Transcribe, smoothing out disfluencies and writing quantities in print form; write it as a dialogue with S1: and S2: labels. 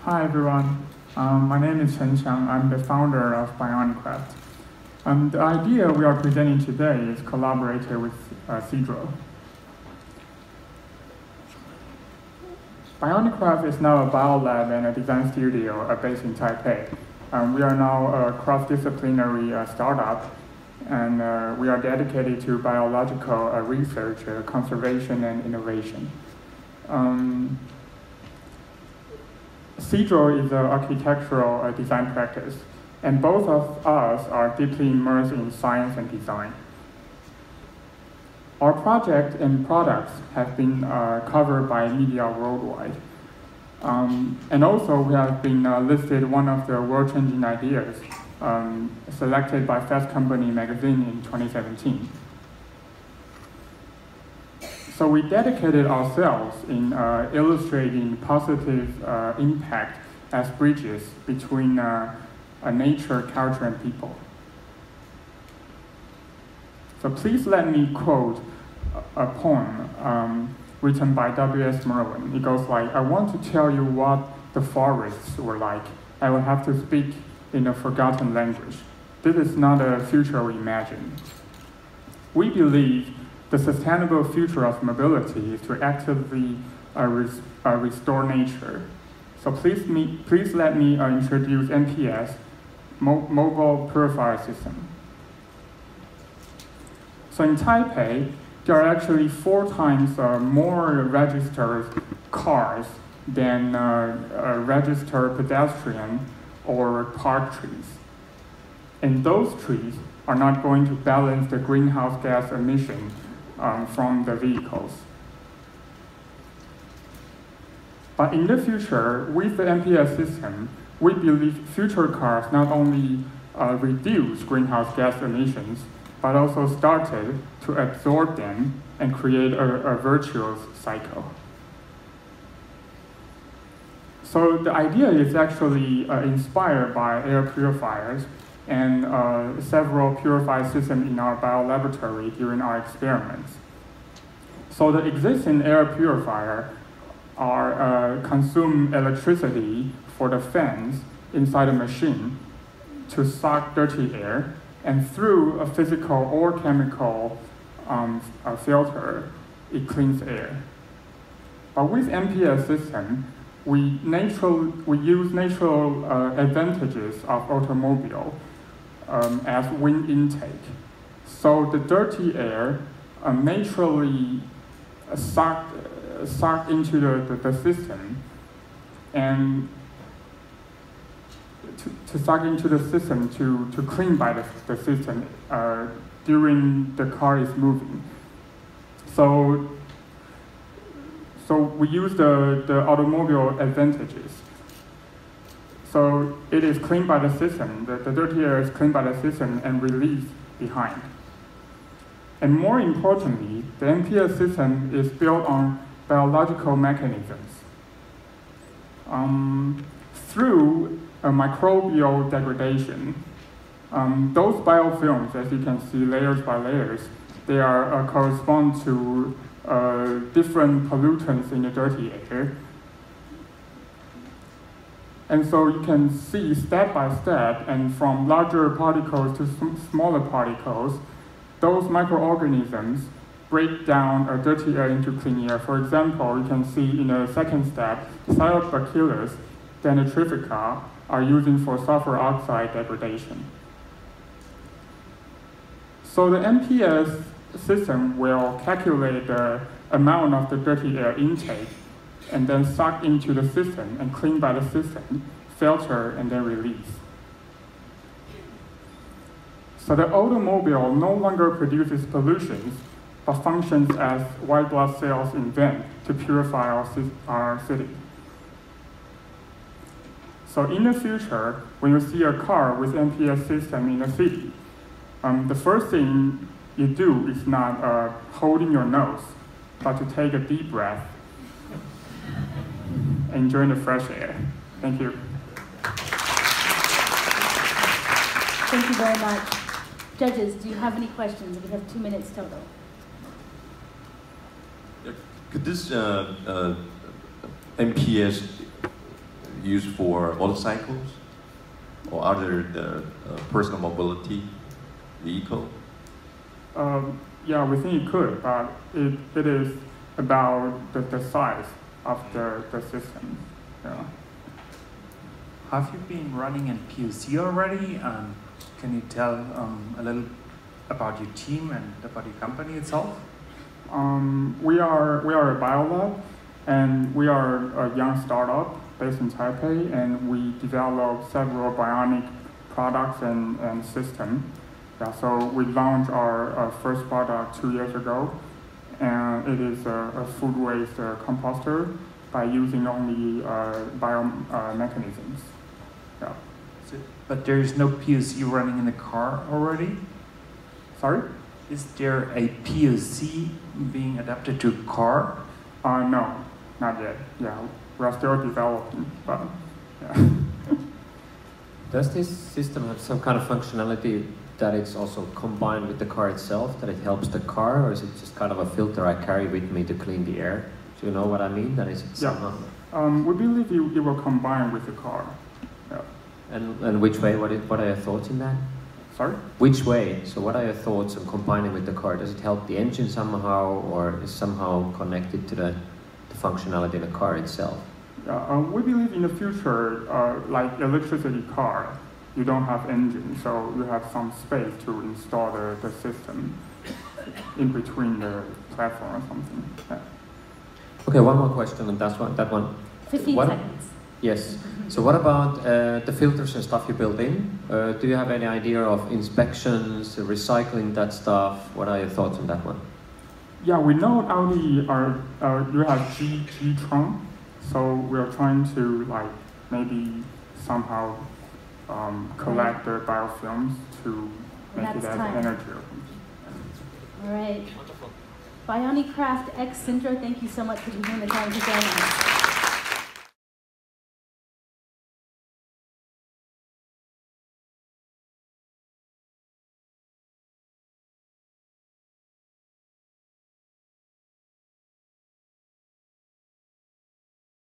S1: Hi everyone, my name is Chen Xiang. I'm the founder of Bionicraft. The idea we are presenting today is collaborated with Sydro. Bionicraft is now a biolab and a design studio based in Taipei. We are now a cross-disciplinary startup, and we are dedicated to biological research, conservation, and innovation. Sydro is an architectural design practice, and both of us are deeply immersed in science and design. Our project and products have been covered by media worldwide. And also we have been listed one of the world-changing ideas selected by Fast Company magazine in 2017. So we dedicated ourselves in illustrating positive impact as bridges between nature, culture, and people. So please let me quote a poem written by W.S. Merwin. It goes like, I want to tell you what the forests were like. I will have to speak in a forgotten language. This is not a future we imagine. We believe the sustainable future of mobility is to actively restore nature. So please let me introduce MPS, Mobile Purifier System. So in Taipei, there are actually 4 times more registered cars than registered pedestrian or park trees. And those trees are not going to balance the greenhouse gas emission from the vehicles. But in the future, with the MPS system, we believe future cars not only reduce greenhouse gas emissions, but also started to absorb them and create a virtuous cycle. So the idea is actually inspired by air purifiers and several purified systems in our biolaboratory during our experiments. So the existing air purifier consume electricity for the fans inside a machine to suck dirty air, and through a physical or chemical filter, it cleans air. But with MPS system, we use natural advantages of automobile as wind intake. So the dirty air naturally sucked into the system, and to suck into the system to clean by the system during the car is moving. So we use the automobile advantages. So it is cleaned by the system, the dirty air is cleaned by the system and released behind. And more importantly, the MPS system is built on biological mechanisms. Through microbial degradation, those biofilms, as you can see, layers by layers, they are correspond to different pollutants in the dirty air. And so you can see step by step, and from larger particles to smaller particles, those microorganisms break down dirty air into clean air. For example, you can see in the second step, Cyanobacillus denitrifica are using for sulfur oxide degradation. So the MPS system will calculate the amount of the dirty air intake and then suck into the system and clean by the system, filter, and then release. So the automobile no longer produces pollutions, but functions as white blood cells in vent to purify our city. So in the future, when you see a car with MPS system in a city, the first thing you do is not holding your nose, but to take a deep breath, enjoy the fresh air. Thank you.
S2: Thank you very much. Judges, do you have any questions? We have 2 minutes total.
S3: Could this MPS used for motorcycles or other personal mobility vehicle?
S1: Yeah, we think it could, but it is about the size of the system. Yeah.
S4: Have you been running in POC already? Can you tell a little about your team and about your company itself?
S1: We are a biolab, and we are a young startup based in Taipei, and we develop several bionic products and systems. Yeah, so we launched our first product 2 years ago, and it is a food waste composter by using only biomechanisms. Yeah.
S4: But there is no POC running in the car already?
S1: Sorry?
S4: Is there a POC being adapted to a car?
S1: No, not yet. Yeah, we are still developing, but yeah.
S5: Does this system have some kind of functionality that it's also combined with the car itself, that it helps the car, or is it just kind of a filter I carry with me to clean the air? Do you know what I mean? That is somehow...
S1: We believe it will combine with the car. Yeah.
S5: And which way? What are your thoughts in that?
S1: Sorry?
S5: Which way? So what are your thoughts on combining with the car? Does it help the engine somehow, or is somehow connected to the functionality of the car itself?
S1: We believe in the future, like electricity car, you don't have engine, so you have some space to install the system in between the platform or something. Yeah.
S5: Okay, one more question on that one.
S2: 15 seconds.
S5: Yes. So what about the filters and stuff you build in? Do you have any idea of inspections, recycling that stuff? What are your thoughts on that one?
S1: Yeah, we know Audi you have G-Tron, so we're trying to like maybe somehow collect the biofilms to make it as energy.
S2: All right. Bionicraft x Sydro, thank you so much for taking the time to join us.